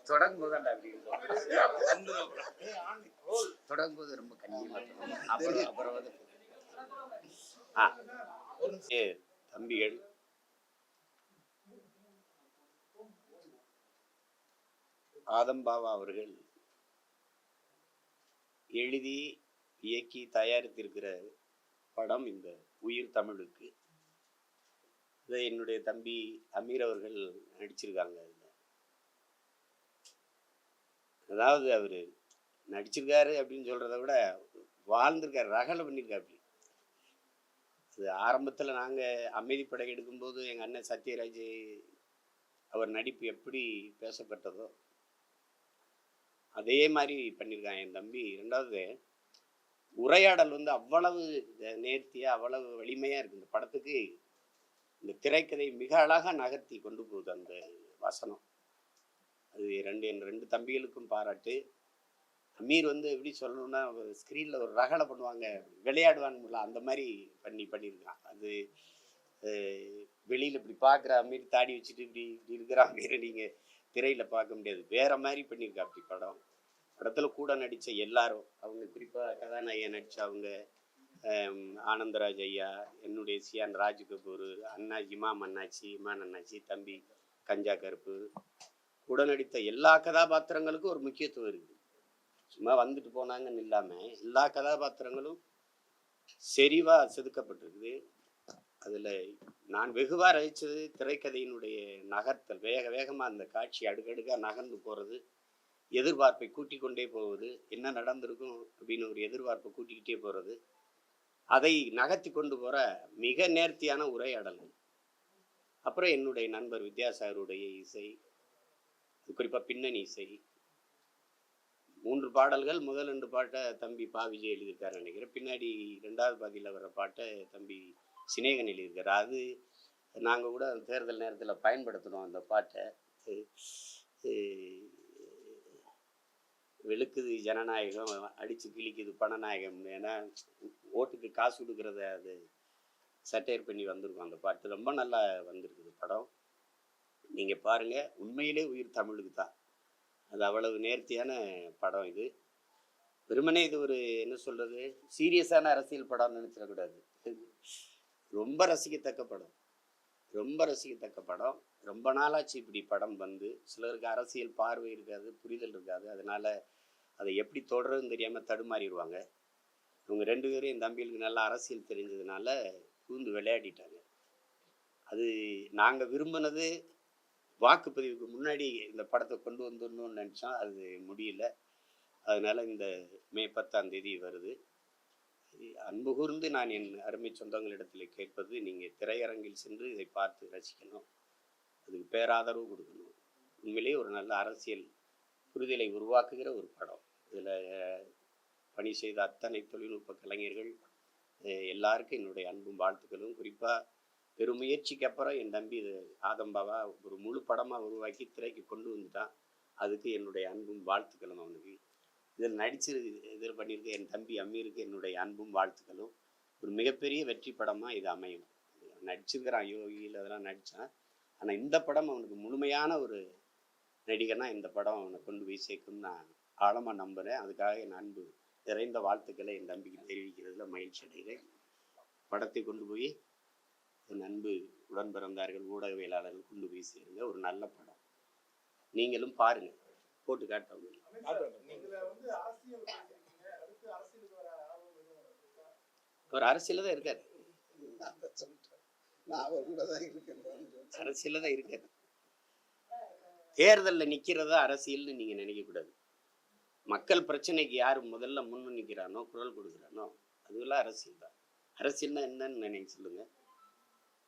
தொடங்கும்போது தொடங்கும்போது ரொம்ப கண்ணியமா அப்புறம் தம்பிகள் ஆதம்பாவா அவர்கள் எழுதி இயக்கி தயாரித்திருக்கிற படம் இந்த உயிர் தமிழுக்கு. இதை என்னுடைய தம்பி அமீர் அவர்கள் நடிச்சிருக்காங்க. அதாவது அவரு நடிச்சிருக்காரு அப்படின்னு சொல்றதை விட வாழ்ந்திருக்காரு, ரகலை பண்ணியிருக்காரு. அது ஆரம்பத்தில் நாங்கள் அமைதிப்படை எடுக்கும்போது எங்கள் அண்ணன் சத்யராஜ் அவர் நடிப்பு எப்படி பேசப்பட்டதோ அதே மாதிரி பண்ணியிருக்காங்க என் தம்பி. ரெண்டாவது உரையாடல் அவ்வளவு நேர்த்தியாக அவ்வளவு வலிமையாக இருக்குது இந்த படத்துக்கு. இந்த திரைக்கதை மிக அழகாக நகர்த்தி கொண்டு போகுது அந்த வசனம். அது என் ரெண்டு தம்பிகளுக்கும் பாராட்டு. அமீர் எப்படி சொல்லணும்னா ஸ்க்ரீனில் ஒரு ரகலை பண்ணுவாங்க, விளையாடுவான்னு அந்த மாதிரி பண்ணியிருக்கான். அது வெளியில் இப்படி பார்க்குற அமீர் தாடி வச்சுட்டு இப்படி இருக்கிற அமீரை நீங்கள் திரையில் பார்க்க முடியாது. வேற மாதிரி பண்ணியிருக்கா அப்படி படம். படத்தில் கூட நடித்த எல்லாரும், அவங்க குறிப்பாக கதாநாயகன் நடித்த அவங்க ஆனந்தராஜ் ஐயா, என்னுடைய சியான் ராஜ் கபூர், அண்ணா இமான் அண்ணாச்சி, தம்பி கஞ்சா கருப்பு, கூட நடித்த எல்லா கதாபாத்திரங்களுக்கும் ஒரு முக்கியத்துவம் இருக்குது. சும்மா வந்துட்டு போனாங்கன்னு இல்லாமல் எல்லா கதாபாத்திரங்களும் செறிவாக செதுக்கப்பட்டிருக்குது. அதில் நான் வெகுவாக ரசித்தது திரைக்கதையினுடைய நகர்த்தல். வேகமாக அந்த காட்சி அடுக்கடுக்காக நகர்ந்து போகிறது, எதிர்பார்ப்பை கூட்டிக் கொண்டே போவது, என்ன நடந்திருக்கும் அப்படின்னு ஒரு எதிர்பார்ப்பை கூட்டிக்கிட்டே போகிறது, அதை நகர்த்தி கொண்டு போகிற மிக நேர்த்தியான உரையாடல்கள். அப்புறம் என்னுடைய நண்பர் வித்யாசாகருடைய இசை, குறிப்பாக பின்னணி இசை. 3 பாடல்கள், முதல் 2 பாட்டை தம்பி பா விஜய் எழுதியிருக்காரு நினைக்கிறேன். பின்னாடி 2வது பாதியில் வர பாட்டை தம்பி சினேகன் எழுதியிருக்காரு. அது நாங்கள் கூட தேர்தல் நேரத்தில் பயன்படுத்தணும் அந்த பாட்டை. வெளுக்குது ஜனநாயகம், அடித்து கிழிக்குது பணநாயகம், ஏன்னா ஓட்டுக்கு காசு கொடுக்குறத அது சட்டையர் பண்ணி வந்திருக்கும் அந்த பாட்டு. ரொம்ப நல்லா வந்திருக்குது படம். நீங்கள் பாருங்கள், உண்மையிலே உயிர் தமிழுக்கு தான். அது அவ்வளவு நேர்த்தியான படம். இது வெறுமனே இது ஒரு என்ன சொல்கிறது, சீரியஸான அரசியல் படம்னு நினச்சிடக்கூடாது. ரொம்ப ரசிக்கத்தக்க படம், ரொம்ப ரசிக்கத்தக்க படம். ரொம்ப நாளாச்சு இப்படி படம் வந்து. சிலருக்கு அரசியல் பார்வை இருக்காது, புரிதல் இருக்காது, அதனால் அதை எப்படி தொடருன்னு தெரியாமல் தடுமாறிடுவாங்க. இவங்க 2 பேரும் என் தம்பிகளுக்கு நல்லா அரசியல் தெரிஞ்சதுனால பூந்து விளையாடிட்டாங்க. அது நாங்கள் விரும்பினது வாக்குப்பதிவுக்கு முன்னாடி இந்த படத்தை கொண்டு வந்துடணும்னு நினச்சோம், அது முடியல. அதனால் இந்த மே 10ஆம் தேதி வருது. அன்பு கூர்ந்து நான் என் அருமை சொந்தங்களிடத்தில் கேட்பது, நீங்கள் திரையரங்கில் சென்று இதை பார்த்து ரசிக்கணும், அதுக்கு பேராதரவு கொடுக்கணும். உண்மையிலேயே ஒரு நல்ல அரசியல் புரிதலை உருவாக்குகிற ஒரு படம். இதில் பணி செய்த அத்தனை தொழில்நுட்ப கலைஞர்கள் எல்லாருக்கும் என்னுடைய அன்பும் வாழ்த்துக்களும். குறிப்பாக பெருமுயற்சிக்கு அப்புறம் என் தம்பி ஆதம்பாவா ஒரு முழு படமாக உருவாக்கி திரைக்கு கொண்டு வந்துட்டான். அதுக்கு என்னுடைய அன்பும் வாழ்த்துக்களும். அவனுக்கு இதில் இதில் பண்ணியிருக்க என் தம்பி அமீருக்கு என்னுடைய அன்பும் வாழ்த்துக்களும். ஒரு மிகப்பெரிய வெற்றி படமாக இது அமையும். நடிச்சிருக்கிறான், யோகியில் அதெல்லாம் நடித்தான். ஆனால் இந்த படம் அவனுக்கு முழுமையான ஒரு நடிகனா இந்த படம் அவனை கொண்டு போய் சேர்க்கும்னு நான் ஆழமாக நம்புகிறேன். அதுக்காக என் அன்பு நிறைந்த வாழ்த்துக்களை என் தம்பிக்கு தெரிவிக்கிறதுல மகிழ்ச்சி அடைகிறேன். படத்தை கொண்டு போய் என் அன்பு உடன் பிறந்தார்கள், ஊடகவியலாளர்கள் கொண்டு போய் சேருங்க. ஒரு நல்ல படம், நீங்களும் பாருங்க, போட்டு காட்டுறவங்க. ஒரு அரசியல தான் இருக்காரு, அரசியல தான் இருக்காரு. தேர்தலில் நிற்கிறதா அரசியல்னு நீங்க நினைக்க கூடாது. மக்கள் பிரச்சனைக்கு யாரு முதல்ல முன்னு நிற்கிறானோ, குரல் கொடுக்குறானோ, அதுவெல்லாம் அரசியல் தான். அரசியல்னா என்னன்னு நினைக்க சொல்லுங்க.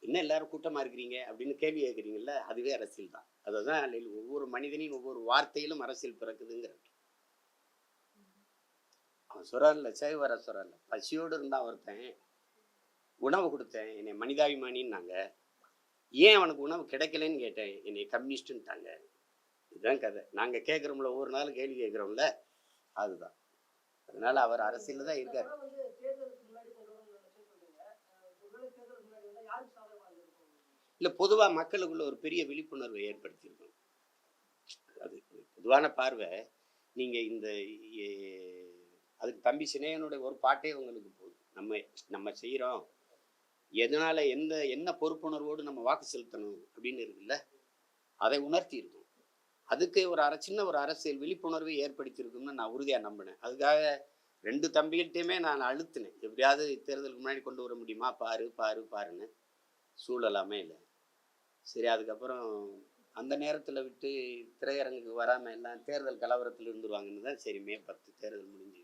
என்ன எல்லாரும் கூட்டமாக இருக்கிறீங்க அப்படின்னு கேள்வி கேட்குறீங்கல்ல, அதுவே அரசியல் தான். அதுதான் ஒவ்வொரு மனிதனின் ஒவ்வொரு வார்த்தையிலும் அரசியல் பிறக்குதுங்கிற. அவன் சொல்றான்ல, சேவர சொல்றான்ல, பசியோடு இருந்தான் ஒருத்தன், உணவு கொடுத்தேன், என்னை மனிதாபிமானின்னாங்க. ஏன் அவனுக்கு உணவு கிடைக்கலன்னு கேட்டேன், என்னை கம்யூனிஸ்டுன்ட்டாங்க. இதுதான் கதை. நாங்கள் கேட்குறோம்ல, ஒவ்வொரு நாளும் கேள்வி கேட்குறோம்ல, அதுதான். அதனால அவர் அரசியல் தான் இருக்காரு. இல்லை பொதுவாக மக்களுக்குள்ள ஒரு பெரிய விழிப்புணர்வை ஏற்படுத்தியிருக்கணும். அது பொதுவான பார்வை. நீங்கள் இந்த அதுக்கு தம்பி சினையனுடைய ஒரு பாட்டே உங்களுக்கு போதும். நம்ம செய்கிறோம், எதனால என்ன பொறுப்புணர்வோடு நம்ம வாக்கு செலுத்தணும் அப்படின்னு இருக்குல்ல, அதை உணர்த்தி இருக்கும். அதுக்கு சின்ன ஒரு அரசியல் விழிப்புணர்வை ஏற்படுத்தியிருக்கும்னு நான் உறுதியாக நம்பினேன். அதுக்காக 2 தம்பிகள்கிட்டையுமே நான் அழுத்தினேன், எப்படியாவது தேர்தலுக்கு முன்னாடி கொண்டு வர முடியுமா, பாருன்னு. சூழலாமே இல்லை. சரி, அதுக்கப்புறம் அந்த நேரத்தில் விட்டு திரையரங்குக்கு வராமல் எல்லாம் தேர்தல் கலவரத்தில் இருந்துருவாங்கன்னு தான் சரி மே 10 தேர்தல் முடிஞ்சு.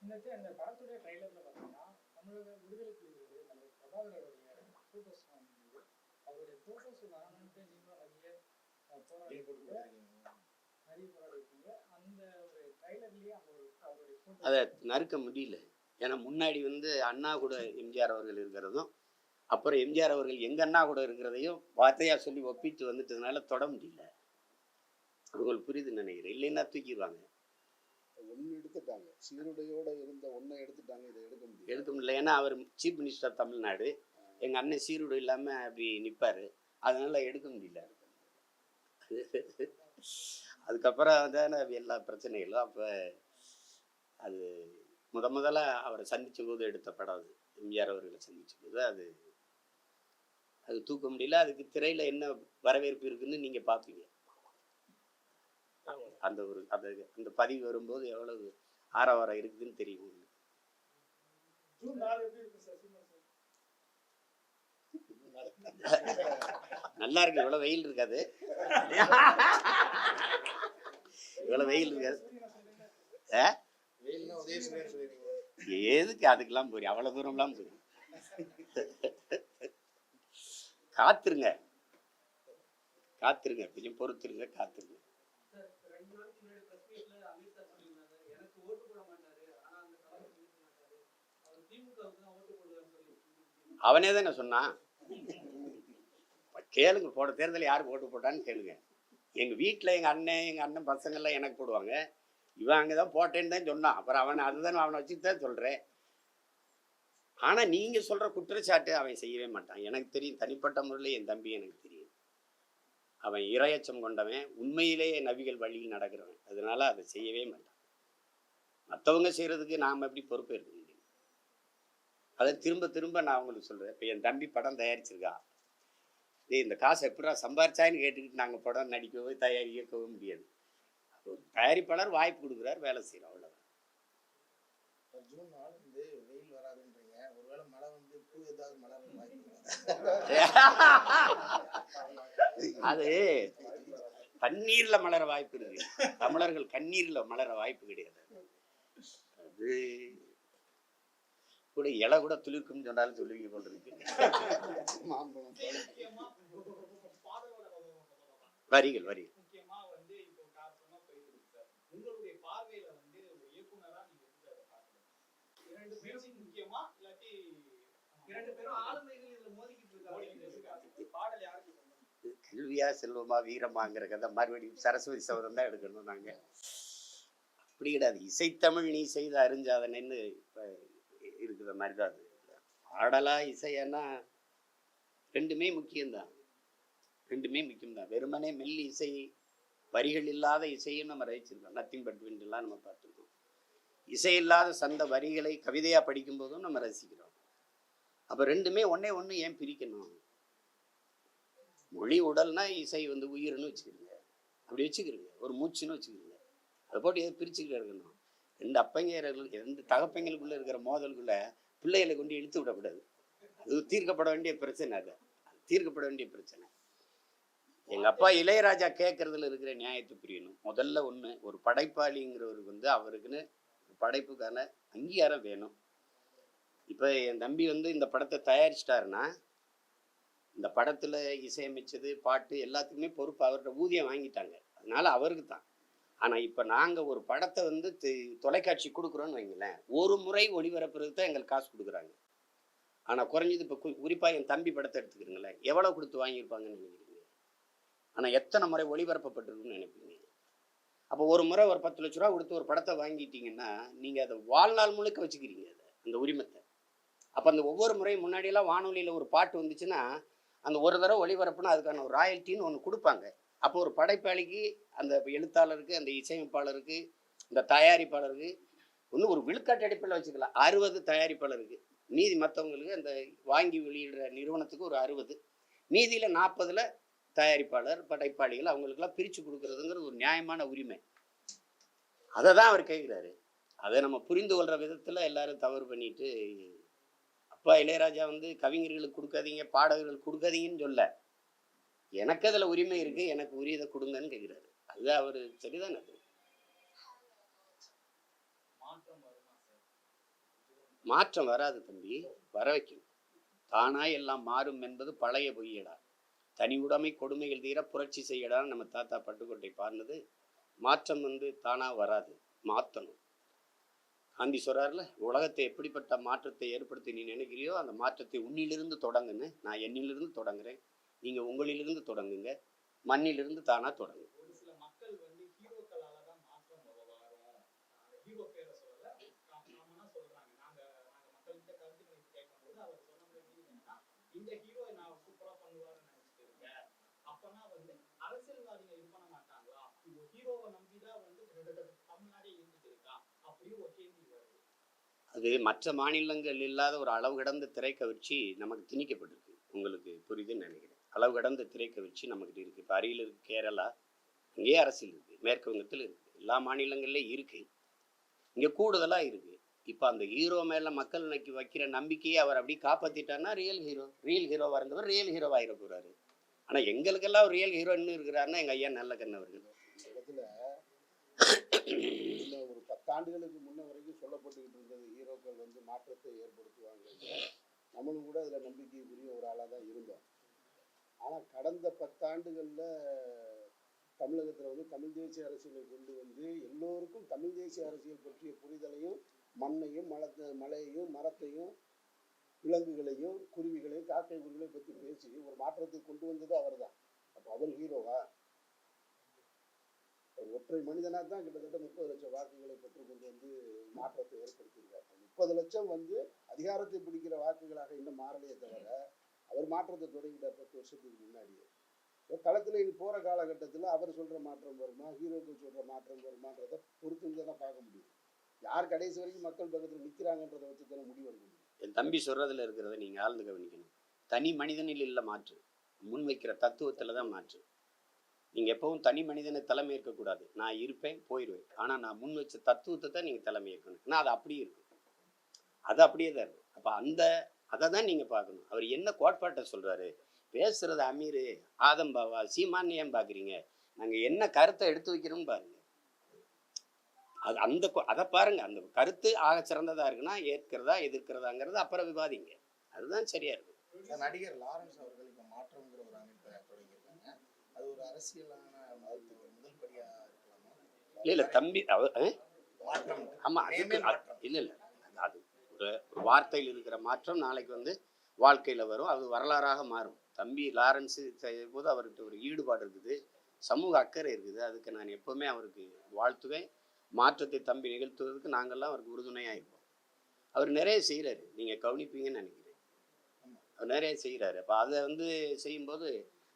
இந்த படத்துடைய ட்ரைலர்ல பார்த்தீங்கன்னா தமிழக விடுதலை புலிகளுடைய தலைவர் பிரபாகரனுடைய ஃபோட்டோஸ் வந்து அவருடைய ஃபோட்டோஸ் வரணும்ட்டு நீங்களும் நிறைய போராடிருக்கீங்க. அந்த ஒரு ட்ரைலர்லேயே அவருடைய ஃபோட்டோ அதை நறுக்க முடியல. ஏன்னா முன்னாடி வந்து அண்ணா கூட எம்ஜிஆர் அவர்கள் இருக்கிறதும், அப்புறம் எம்ஜிஆர் அவர்கள் எங்க அண்ணா கூட இருக்கிறதையும் வார்த்தையா சொல்லி ஒப்பிட்டு வந்துட்டதுனால தொட முடியல. உங்களுக்கு புரியுதுன்னு நினைக்கிறேன். இல்லைன்னா தூக்கிடுவாங்க. ஒன்று எடுத்துட்டாங்க, சீருடையோட இருந்த ஒன்றை எடுத்துட்டாங்க, இதை எடுக்க முடியல. ஏன்னா அவர் சீஃப் மினிஸ்டர் தமிழ்நாடு, எங்க அண்ணன் சீருடை இல்லாம அப்படி நிற்பாரு, அதனால எடுக்க முடியல. அதுக்கப்புறம் தானே எல்லா பிரச்சனைகளும். அப்போ அது முதல்ல அவரை சந்திச்ச போது எடுத்த படம் அது. எம்ஜிஆர் அவர்களை சந்திச்ச போது அது தூக்க முடியல. அதுக்கு திரையில என்ன வரவேற்பு இருக்குன்னு நீங்க பார்ப்பீங்க. அந்த பதிவு வரும்போது எவ்வளவு ஆரவாரம் இருக்குதுன்னு தெரியும். நல்லா இருக்கு. இவ்வளவு வெயில் இருக்காது, இவ்வளவு வெயில் இருக்காது. எதுக்கு அதுக்கெல்லாம் போறீங்க? அவ்வளவு தூரம்லாம் போறீங்க. காத்துருங்க, கொஞ்சம் பொறுத்துருங்க, காத்துருங்க. அவனே தானே சொன்னான். கேளுங்க, போட தேர்தல் யாருக்கு ஓட்டு போட்டான்னு கேளுங்க. எங்க வீட்டுல எங்க அண்ணன் பசங்கள்லாம் எனக்கு போடுவாங்க. இவன் அங்கதான் போட்டேன்னு தான் சொன்னான். அப்புறம் அவனை வச்சுட்டு தான் சொல்றேன். ஆனா நீங்க சொல்ற குற்றச்சாட்டு அவன் செய்யவே மாட்டான். எனக்கு தெரியும், தனிப்பட்ட முறையில் என் தம்பி எனக்கு தெரியும். அவன் இரையச்சம் கொண்டவன், உண்மையிலேயே நபிகள் வழியில் நடக்கிறவன். அதனால அதை செய்யவே மாட்டான். மற்றவங்க செய்யறதுக்கு நாம எப்படி பொறுப்பேற்க முடியும்? அதை திரும்ப நான் உங்களுக்கு சொல்றேன். இப்போ என் தம்பி படம் தயாரிச்சிருக்கா, இந்த காசை எப்படா சம்பாரிச்சான்னு கேட்டுக்கிட்டு நாங்கள் படம் நடிக்கவோ தயாரிக்கவோ முடியாது. தயாரிப்பாளர் வாய்ப்பு கொடுக்குறாரு, வேலை செய்யறோம், அவ்வளவுதான். ஜூன் 4 வெயில் வராதுன்றீங்க, ஒருவேளை மழை வந்து பூ ஏதாவது மலர வாய்ப்பு? அது தண்ணீர்ல மலர வாய்ப்பு இருக்கு, தமிழர்கள் கண்ணீர்ல மலர வாய்ப்பு கிடையாது. அது கூட இலை கூட துளிர்க்கும் சொன்னாலும் சொல்லுவீங்க போல் இருக்கு. வரிகள் கல்வியா செல்வமா வீரமாங்கிற கதை மறுபடியும் சரஸ்வதி சபதம் தான் எடுக்கணும். நாங்க அப்படி கிடையாது. இசைத்தமிழ் நீ செய்த அறிஞ்சாதனைன்னு இப்ப இருக்கிற மாதிரி தான் அது. பாடலா இசையன்னா ரெண்டுமே முக்கியம்தான். வெறுமனே மெல்லி இசை, வரிகள் இல்லாத இசையும் நம்ம ரசிச்சிருக்கோம். நத்திங் பட் விண்ட்லாம் நம்ம பார்த்துருக்கோம். இசை இல்லாத சந்த வரிகளை கவிதையா படிக்கும் போதும் நம்ம ரசிக்கிறோம். அப்ப ரெண்டுமே ஒண்ணு ஏன் பிரிக்கணும்? மொழி உடல்னா இசை வந்து உயிர்னு வச்சுக்கிறீங்க, அப்படி வச்சுக்கிறீங்க. ஒரு மூச்சுன்னு வச்சுக்கிறீங்க. அதை போட்டு எதை பிரிச்சுக்கிட்டு இருக்கணும்? ரெண்டு தகப்பங்களுக்குள்ள இருக்கிற மோதலுக்குள்ள பிள்ளைகளை கொண்டு இழுத்து விடக்கூடாது. அது தீர்க்கப்பட வேண்டிய பிரச்சனை. எங்க அப்பா இளையராஜா கேட்கறதுல இருக்கிற நியாயத்தை புரியணும். முதல்ல ஒரு படைப்பாளிங்கிறவருக்கு வந்து அவருக்குன்னு படைப்புக்கான அங்கீகாரம் வேணும். இப்ப என் தம்பி வந்து இந்த படத்தை தயாரிச்சிட்டாருன்னா, இந்த படத்துல இசையமைச்சது, பாட்டு எல்லாத்துக்குமே பொறுப்பு அவர்கிட்ட ஊதியம் வாங்கிட்டாங்க, அதனால அவருக்கு தான். ஆனா இப்ப நாங்க ஒரு படத்தை வந்து தொலைக்காட்சி கொடுக்குறோன்னு வைங்களேன், ஒரு முறை ஒளிபரப்புறதுக்கு தான் எங்களுக்கு காசு கொடுக்குறாங்க. ஆனா குறைஞ்சது இப்ப குறிப்பா என் தம்பி படத்தை எடுத்துக்கிறீங்களேன், எவ்வளவு கொடுத்து வாங்கியிருப்பாங்கன்னு நினைக்கிறீங்க? ஆனா எத்தனை முறை ஒளிபரப்பப்பட்டிருக்குன்னு நினைப்பீங்க? அப்போ ஒரு முறை ஒரு 10 லட்ச ரூபா கொடுத்து ஒரு படத்தை வாங்கிட்டீங்கன்னா நீங்க அதை வாழ்நாள் முழுக்க வச்சுக்கிறீங்க, அந்த உரிமத்தை. அப்ப அந்த ஒவ்வொரு முறையும் முன்னாடியெல்லாம் வானொலியில ஒரு பாட்டு வந்துச்சுன்னா அந்த ஒரு தடவை ஒளிபரப்புனா அதுக்கான ஒரு ராயல்ட்டின்னு ஒன்று கொடுப்பாங்க. அப்போ ஒரு படைப்பாளிக்கு, அந்த எழுத்தாளருக்கு, அந்த இசையமைப்பாளருக்கு, இந்த தயாரிப்பாளருக்கு இன்னும் ஒரு விழுக்காட்டு அடிப்பில் வச்சுக்கலாம். 60 தயாரிப்பாளருக்கு, மீதி மற்றவங்களுக்கு அந்த வாங்கி வெளியிடுற நிறுவனத்துக்கு ஒரு 60, மீதியில் 40ல் தயாரிப்பாளர், படைப்பாளிகள் அவங்களுக்கெல்லாம் பிரித்து கொடுக்குறதுங்கிறது ஒரு நியாயமான உரிமை. அதை தான் அவர் கேட்குறாரு. அதை நம்ம புரிந்து கொள்கிற விதத்தில் எல்லாரும் தவறு பண்ணிட்டு, அப்பா இளையராஜா வந்து கவிஞர்களுக்கு கொடுக்காதீங்க, பாடகர்களுக்கு கொடுக்காதீங்கன்னு சொல்ல, எனக்கு அதில் உரிமை இருக்கு, எனக்கு உரியதை கொடுங்கன்னு கேட்குறாரு. அது அவர் சரிதானே? அது மாற்றம் வராது தம்பி, வர வைக்கணும். தானாய் எல்லாம் மாறும் என்பது பழைய பொய்யடா. தனி உடைமை கொடுமைகள் தீர புரட்சி செய்யடான்னு நம்ம தாத்தா பட்டுக்கோட்டை பாடினது. மாற்றம் வந்து தானா வராது, மாற்றணும். காந்தி சொல்றாருல, உலகத்தை எப்படிப்பட்ட மாற்றத்தை ஏற்படுத்தி நீ நினைக்கிறியோ அந்த மாற்றத்தை உன்னிலிருந்து தொடங்குன்னு. நான் என்னிலிருந்து தொடங்குறேன், நீங்க உங்களிலிருந்து தொடங்குங்க, மண்ணிலிருந்து தானா தொடங்கு. ஒரு சில மக்கள் வந்து ஹீரோக்களால தான் மாற்றம் வரும். ஹீரோ பேரை சொல்லல, காமனா சொல்றாங்க. நாங்க மக்கள்கிட்ட கருத்துக்களை கேட்கும்போது அவர் சொன்ன மாதிரி என்னன்னா, இந்த ஹீரோ நான் சூப்பரா பண்ணுவாருன்னு நினைச்சிட்டு இருக்கேன். அப்பனா வந்து அரசியல்வாதிகள் இது பண்ண மாட்டாங்களா? இப்போ ஹீரோவை நம்பிதான் வந்து தமிழ்நாடே இருந்துட்டு இருக்கா, அப்படியும் ஒரு கேள்வி வருது. அது மற்ற மாநிலங்கள் இல்லாத ஒரு அளவு கடந்த திரைக்கவர்ச்சி நமக்கு திணிக்கப்பட்டிருக்கு. உங்களுக்கு புரியுதுன்னு நினைக்கிறேன். அளவு கடந்த திரைக்கவர்ச்சி நமக்கு இருக்கு. இப்போ அருகில் இருக்கு கேரளா, இங்கேயே அரசியல் இருக்கு, மேற்கு வங்கத்தில் இருக்கு, எல்லா மாநிலங்கள்லேயும் இருக்கு, இங்கே கூடுதலாக இருக்கு. இப்போ அந்த ஹீரோ மேலே மக்கள் இன்னைக்கு வைக்கிற நம்பிக்கையை அவர் அப்படி காப்பாற்றிட்டாருன்னா ரியல் ஹீரோவாக இருந்தவர் ரியல் ஹீரோவாக இருக்க போகிறாரு. ஆனால் எங்களுக்கெல்லாம் ஒரு ரியல் ஹீரோ இன்னும் இருக்கிறாருன்னா எங்கள் ஐயா நல்ல கண்ணவர்கள். இடத்துல ஒரு 10 ஆண்டுகளுக்கு முன்ன வரைக்கும் சொல்லப்பட்டுக்கிட்டு இருந்தது, ஹீரோக்கள் வந்து மாற்றத்தை ஏற்படுத்துவாங்க. நம்மளும் கூட அதில் நம்பிக்கைக்குரிய ஒரு ஆளாக தான் இருந்தோம். ஆனால் கடந்த 10 ஆண்டுகளில் தமிழகத்தில் வந்து தமிழ் தேசிய அரசியலை கொண்டு வந்து எல்லோருக்கும் தமிழ் தேசிய அரசியல் பற்றிய புரிதலையும், மண்ணையும் மலையையும் மரத்தையும் விலங்குகளையும் குருவிகளையும் காக்கை குருவிகளையும் பற்றி பேசி ஒரு மாற்றத்தை கொண்டு வந்தது அவர் தான். அப்போ அவர் ஹீரோவா? ஒரு ஒற்றை மனிதனாக தான் கிட்டத்தட்ட 30 லட்சம் வாக்குகளை பெற்றுக்கொண்டு வந்து மாற்றத்தை ஏற்படுத்தியிருக்காரு. 30 லட்சம் வந்து அதிகாரத்தை பிடிக்கிற வாக்குகளாக இன்னும் மாறலையே தவிர அவர் மாற்றத்தை தொடங்கிட்டார் 10 வருஷத்துக்கு முன்னாடியே. களத்தில் இனி போகிற காலகட்டத்தில் அவர் சொல்கிற மாற்றம் வருமா, ஹீரோக்கள் சொல்கிற மாற்றம் வருமானதை பொறுத்து தான் பார்க்க முடியும். யார் கடைசி வரைக்கும் மக்கள் பக்கத்தில் நிற்கிறாங்கன்றதை வச்சு தானே முடிவெடுக்க முடியும். என் தம்பி சொல்றதுல இருக்கிறத நீங்கள் ஆழ்ந்து கவனிக்கணும். தனி மனிதனில் இல்லை மாற்று, முன்வைக்கிற தத்துவத்தில் தான் மாற்று. நீங்கள் எப்பவும் தனி மனிதனை தலைமை ஏற்கக்கூடாது. நான் இருப்பேன், போயிடுவேன். ஆனால் நான் முன் வச்ச தத்துவத்தை தான் நீங்கள் தலைமை ஏற்கணும். ஏன்னா அது அப்படியே இருக்கும், அது அப்படியே தான் இருக்கும். அப்போ அதை தான் நீங்கள் பார்க்கணும். அவர் என்ன கோட்பாட்டை சொல்கிறாரு, பேசுகிறது அமீர் ஆதம் பாவா சீமான் ஏன் பார்க்குறீங்க, நாங்கள் என்ன கருத்தை எடுத்து வைக்கிறோம்னு பாருங்கள். அதை பாருங்கள். அந்த கருத்து ஆக சிறந்ததாக இருக்குன்னா ஏற்கிறதா எதிர்க்கிறதாங்கிறது அப்புறம் விவாதிங்க. அதுதான் சரியா இருக்கும். நடிகர் லாரன்ஸ் அவர்கள் இப்போ மாற்றம்ங்கிற ஒரு அமைப்பை தொடங்கியிருக்காங்க. அது ஒரு அரசியலான முதல் படியா இருக்கலாமா? இல்லை தம்பி மாற்றம். ஆமா, இல்லை அது ஒரு வார்த்தையில் இருக்கிற மாற்றம் நாளைக்கு வந்து வாழ்க்கையில வரும், அது வரலாறாக மாறும். தம்பி லாரன்ஸ் செய்யும் போது அவர்கிட்ட ஒரு ஈடுபாடு இருக்குது, சமூக அக்கறை இருக்குது. அதுக்கு நான் எப்பவுமே அவருக்கு வாழ்த்துவேன். மாற்றத்தை தம்பி நிகழ்த்துவதற்கு நாங்கள்லாம் அவருக்கு உறுதுணையாக இருப்போம். அவர் நிறைய செய்கிறாரு, நீங்கள் கவனிப்பீங்கன்னு நினைக்கிறேன். அவர் நிறைய செய்கிறாரு. அப்போ அதை வந்து செய்யும்போது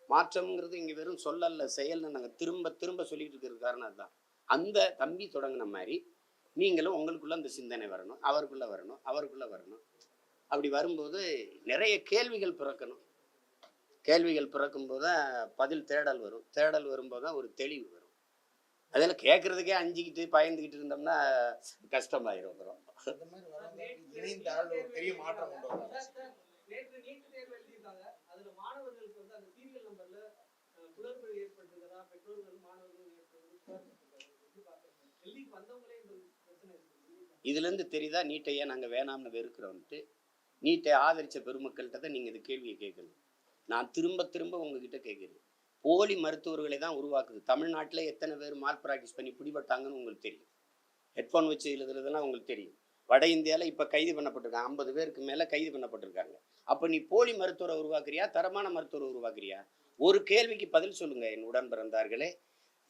மாற்றம்ங்கிறது இங்கே வெறும் சொல்லல்ல, செயல்னு நாங்கள் திரும்ப திரும்ப சொல்லிட்டு இருக்கிற காரணம் அதுதான். அந்த தம்பி தொடங்கின மாதிரி நீங்களும் உங்களுக்குள்ள அந்த சிந்தனை வரணும், அவருக்குள்ள வரணும். அப்படி வரும்போது நிறைய கேள்விகள் பிறக்கணும். கேள்விகள் பிறக்கும்போது தான் பதில் தேடல் வரும். தேடல் வரும்போது தான் ஒரு தெளிவு வரும். அதில் கேட்கறதுக்கே அஞ்சிக்கிட்டு பயந்துக்கிட்டு இருந்தோம்னா கஷ்டமாயிரும். அப்புறம் பெரிய மாற்றம் கொண்டு வந்தாங்க. நேற்று நீட் தேர்வு எழுதியிருக்காங்க. அதுல மாணவர்களுக்கு வந்து அந்த சீரியல் நம்பர்ல குளறுபடி ஏற்பட்டிருக்கிறதா பெற்றோர்கள் மாணவர்கள் டெல்லிக்கு வந்தவங்களே இந்த பிரச்சனை இருக்கு. இதுல இருந்து தெரியுதா நீட்டையே நாங்க வேணாம்னு வெறுக்கிறோம்ட்டு? நீட்டை ஆதரிச்ச பெருமக்கள்கிட்ட தான் நீங்க இந்த கேள்வியை கேட்கணும். நான் திரும்ப திரும்ப உங்ககிட்ட கேட்குறேன். போலி மருத்துவர்களை தான் உருவாக்குது. தமிழ்நாட்டில் எத்தனை பேர் மால் ப்ராக்டிஸ் பண்ணி பிடிபட்டாங்கன்னு உங்களுக்கு தெரியும். ஹெட்ஃபோன் வச்சு எழுதுறதுலாம் உங்களுக்கு தெரியும். வட இந்தியாவில் இப்போ கைது பண்ணப்பட்டிருக்காங்க, 50 பேருக்கு மேலே கைது பண்ணப்பட்டிருக்காங்க. அப்போ நீ போலி மருத்துவரை உருவாக்குறியா, தரமான மருத்துவரை உருவாக்குறியா? ஒரு கேள்விக்கு பதில் சொல்லுங்க என் உடன் பிறந்தார்களே.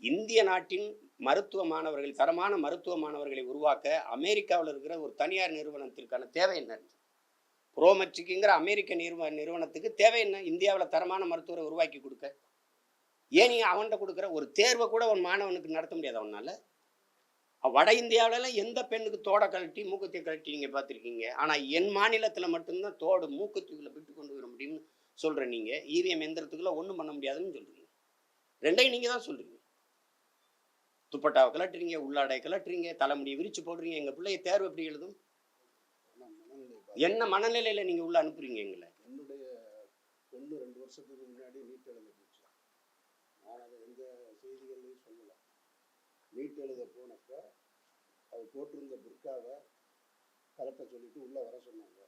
இந்திய நாட்டின் மருத்துவ மாணவர்கள், தரமான மருத்துவ மாணவர்களை உருவாக்க அமெரிக்காவில் இருக்கிற ஒரு தனியார் நிறுவனத்திற்கான தேவை என்ன? ப்ரோமெட்ரிக்குங்கிற அமெரிக்க நிறுவனத்துக்கு தேவை என்ன? இந்தியாவில் தரமான மருத்துவரை உருவாக்கி கொடுக்க. ஏன் நீ அவன்கிட்ட கொடுக்குற? ஒரு தேர்வை கூட ஒரு மாணவனுக்கு நடத்த முடியாது அவனால. வட இந்தியாவிலலாம் எந்த பெண்ணுக்கு தோடை கழட்டி மூக்கத்தை கழட்டி நீங்கள் பார்த்துருக்கீங்க? ஆனால் என் மாநிலத்தில் மட்டும்தான் தோடு மூக்கத்துக்குள்ள விட்டு கொண்டு வர முடியும்னு சொல்கிற நீங்கள் இவிஎம் எந்திரத்துக்குள்ள ஒன்றும் பண்ண முடியாதுன்னு சொல்கிறீங்க. ரெண்டையும் நீங்கள் தான் சொல்கிறீங்க. துப்பட்டாவை கலட்டுறீங்க, உள்ளாடை கலட்டுறீங்க, தலைமுடியை விரிச்சு போடுறீங்க. எங்கள் பிள்ளைய தேர்வு எப்படி எழுதும்? என்ன மனநிலையில் நீங்கள் உள்ள அனுப்புறீங்க எங்களை? என்னுடைய பொண்ணு 2 வருஷத்துக்கு முன்னாடி நீட் எழுத போச்சு. நான் அதை எந்த செய்திகள்லையும் சொல்லலை. நீட் எழுத போனப்ப அவள் போட்டிருந்த புர்காவை கலட்ட சொல்லிட்டு உள்ளே வர சொன்னாங்க.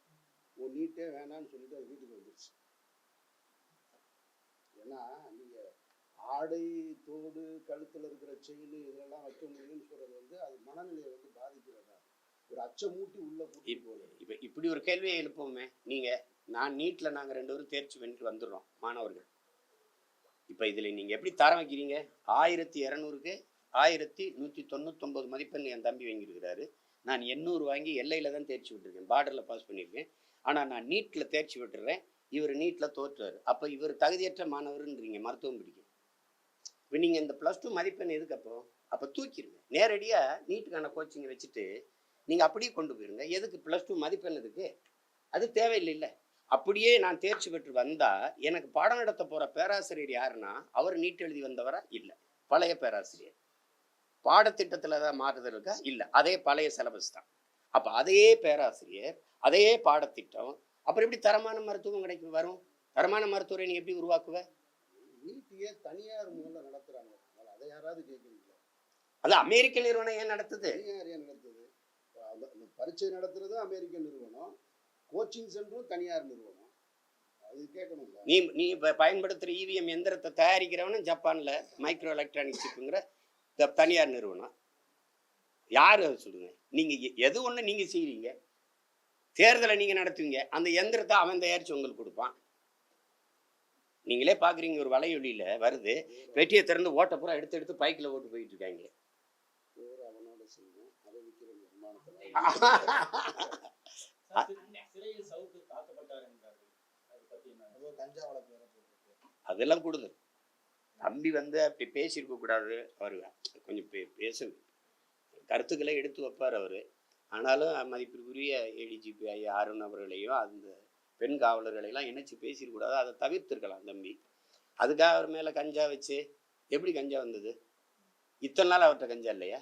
உன் நீட்டே வேணான்னு சொல்லிட்டு அது வீட்டுக்கு வந்துருச்சு. ஏன்னா நீங்கள் ஆடை, தோடு, கழுத்தில் இருக்கிற செயின் இதெல்லாம் வைக்க முடியும்னு சொல்கிறது வந்து அது மனநிலையை வந்து பாதிக்கிறதா, ஒரு அச்சமூட்டி உள்ள கூட்டி போகுது. இப்போ இப்படி ஒரு கேள்வியை எழுப்போமே. நான் நீட்டில் நாங்கள் 2 பேரும் தேர்ச்சி பண்ணிட்டு வந்துடுறோம் மாணவர்கள். இப்போ இதில் நீங்கள் எப்படி தரம் வைக்கிறீங்க? 1200க்கு 1199 மதிப்பெண் என் தம்பி வாங்கியிருக்கிறாரு. நான் 800 வாங்கி எல்லையில் தான் தேர்ச்சி விட்டுருக்கேன், பார்டரில் பாஸ் பண்ணியிருக்கேன். ஆனால் நான் நீட்டில் தேர்ச்சி விட்டுறேன், இவர் நீட்டில் தோற்றுறாரு. அப்போ இவர் தகுதியற்ற மாணவர்ன்றீங்க, மருத்துவம் பிடிக்கும். இப்போ நீங்கள் இந்த +2 மதிப்பெண் எதுக்கு? அப்போ தூக்கிடுங்க. நேரடியாக நீட்டுக்கான கோச்சிங்கை வச்சுட்டு நீங்கள் அப்படியே கொண்டு போயிருங்க. எதுக்கு +2 மதிப்பெண்? எதுக்கு? அது தேவையில்லை. அப்படியே நான் தேர்ச்சி பெற்று வந்தால் எனக்கு பாடம் நடத்த போகிற பேராசிரியர் யாருன்னா அவர் நீட் எழுதி வந்தவரா? இல்லை, பழைய பேராசிரியர். பாடத்திட்டத்தில் தான் மாறுதல் இருக்கா? இல்லை, அதே பழைய சிலபஸ் தான். அப்போ அதே பேராசிரியர், அதே பாடத்திட்டம், அப்புறம் எப்படி தரமான மருத்துவம் கிடைக்கும் வரும்? தரமான மருத்துவரை நீ எப்படி உருவாக்குவ? நீட்டியே தனியார் முதல்ல நடத்துறாங்க, அதை யாராவது கேட்குறீங்களா? அது அமெரிக்க நிறுவனம் ஏன் நடத்துது? தனியார் ஏன் நடத்துது? பரீட்சை நடத்துறதும் அமெரிக்க நிறுவனம், கோச்சிங் சென்டரும் தனியார் நிறுவனம். அது கேட்கணுங்களா? நீ இப்போ பயன்படுத்துகிற இவிஎம் எந்திரத்தை தயாரிக்கிறவனும் ஜப்பானில் மைக்ரோ எலக்ட்ரானிக் சிப்புங்கிற தனியார் நிறுவனம். யார் அதை சொல்லுங்க? நீங்கள் எது ஒன்று நீங்கள் செய்கிறீங்க, தேர்தலை நீங்கள் நடத்துவீங்க, அந்த எந்திரத்தை அவன் தயாரித்து உங்களுக்கு கொடுப்பான். நீங்களே பார்க்குறீங்க, ஒரு வலையொலியில் வருது, வெட்டியை திறந்து ஓட்ட பூரா எடுத்து பைக்கில் ஓட்டு போயிட்டு இருக்காங்க. அவனோட செய்வோம், அதை விற்கிற நிர்மாணத்தில் சிறையில் சவுக்கு தாக்கப்பட்டார் என்றார்கள். அதை பற்றி கஞ்சா வழக்கு அதெல்லாம் கூடுதல். தம்பி வந்து அப்படி பேசியிருக்க கூடாது. அவர் கொஞ்சம் பேச கருத்துக்களை எடுத்து வைப்பார் அவர். ஆனாலும் மதிப்பிற்குரிய ஏடிஜிபி ஐயா அருண் அவர்களையும் அந்த பெண் காவலர்களையெல்லாம் இணைச்சி பேசியிருக்கூடாது. அதை தவிர்த்திருக்கலாம் தம்பி. அதுக்காக அவர் மேலே கஞ்சா வச்சு எப்படி கஞ்சா வந்தது? இத்தனை நாள் அவர்கிட்ட கஞ்சா இல்லையா?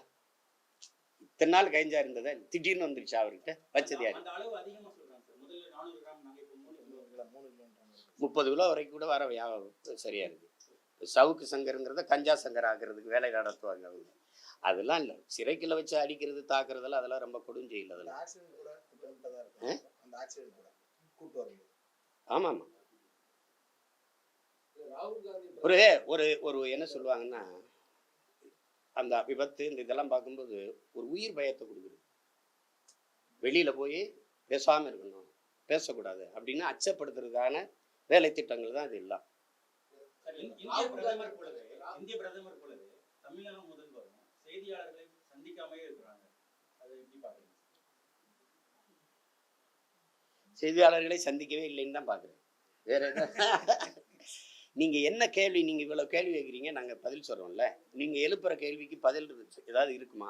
இத்தனை நாள் கஞ்சா இருந்ததா? திடீர்னு வந்துருச்சா அவர்கிட்ட? வச்சது யாரு? 30 கிலோ வரைக்கும் கூட வர சரியா இருக்கு. சவுக்கு சங்கருங்கிறத கஞ்சா சங்கர் ஆகிறதுக்கு வேலை நடத்துவாங்க அவங்க. அதெல்லாம் இல்லை. சிறைக்குள்ள வச்சு அடிக்கிறது, தாக்குறதெல்லாம் அதெல்லாம் ரொம்ப கொடுஞ்செயல். அதெல்லாம் ஆமா ஆமா. ஒரு ஒரு ஒரு என்ன சொல்லுவாங்கன்னா, அந்த விபத்து இந்த இதெல்லாம் பார்க்கும்போது ஒரு உயிர் பயத்தை கொடுக்குது. வெளியில போய் பேசாம இருக்கணும், பேசக்கூடாது அப்படின்னு அச்சப்படுத்துறதுக்கான வேலை திட்டங்கள் தான் இது எல்லாம். இந்திய பிரதமர் பொழுது தமிழக முதல்வரும் செய்தியாளர்களை சந்திக்காமே இருக்கிறாங்க. அதை எப்படி பாக்குறீங்க? செய்தியாளர்களை சந்திக்கவே இல்லைன்னு தான் பாக்குறேன். வேற என்ன? நீங்க என்ன கேள்வி? நீங்க இவ்வளவு கேள்வி கேட்குறீங்க, நாங்க பதில் சொல்றோம்ல. நீங்க எழுப்புற கேள்விக்கு பதில் ஏதாவது இருக்குமா?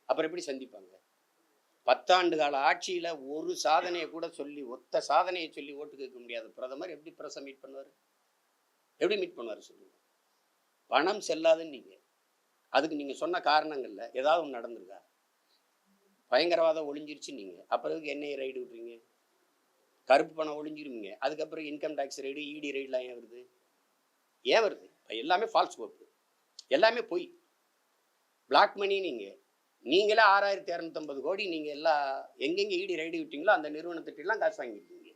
அப்புறம் எப்படி சந்திப்பாங்க? 10 ஆண்டு கால ஆட்சியில ஒரு சாதனையை கூட சொல்லி, ஒத்த சாதனையை சொல்லி ஓட்டு கேட்க முடியாத பிரதமர் எப்படி பிரஸை மீட் பண்ணுவார்? எப்படி மீட் பண்ணுவார் சொல்லுங்க? பணம் செல்லாதுன்னு நீங்க அதுக்கு நீங்க சொன்ன காரணங்கள்ல ஏதாவது ஒன்று நடந்திருக்கா? பயங்கரவாதம் ஒழிஞ்சிருச்சு நீங்க, அப்புறம் என்ஐஏ ரைடு விட்டுறீங்க. கருப்பு பணம் ஒழிஞ்சிருவீங்க, அதுக்கப்புறம் இன்கம் டேக்ஸ் ரைடு, இடி ரைடுலாம் ஏன் வருது? ஏன் வருது? எல்லாமே ஃபால்ஸ் கோப்பு, எல்லாமே பொய், பிளாக் மணி. நீங்களே 6250 கோடி நீங்க எல்லாம் எங்கெங்க இடி ரைடு விட்டீங்களோ அந்த நிறுவனத்திட்டெல்லாம் காசு வாங்கிருக்கீங்க.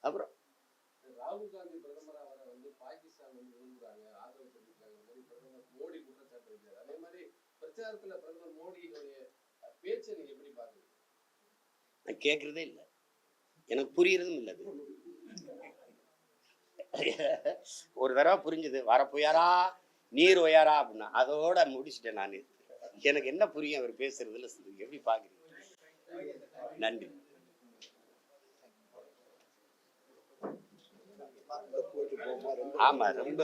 அப்புறம் ராகுல் காந்தி பிரதமர் அவரை வந்து பாகிஸ்தான் வந்து விரும்புறாங்க, ஆதரவு தெரிவிக்கிறாங்க, பிரதமர் மோடி குற்றச்சாட்டு வைக்கிறார். அதே மாதிரி பிரச்சாரத்துல பிரதமர் மோடியினுடைய பேச்சை நீங்க எப்படி பாக்குறீங்க? நான் கேட்கறதே இல்லை, எனக்கு புரியறதும் இல்லை. ஒரு தடவை புரிஞ்சுது, வரப்போயாரா நீர் ஒயாரா அப்படின்னா அதோட முடிச்சுட்டேன் நான். எனக்கு என்ன புரியும் அவர் பேசுறதுல? எப்படி பாக்குறீங்க? நன்றி. போயிட்டு போகுமா ரொம்ப ஆமாம் ரொம்ப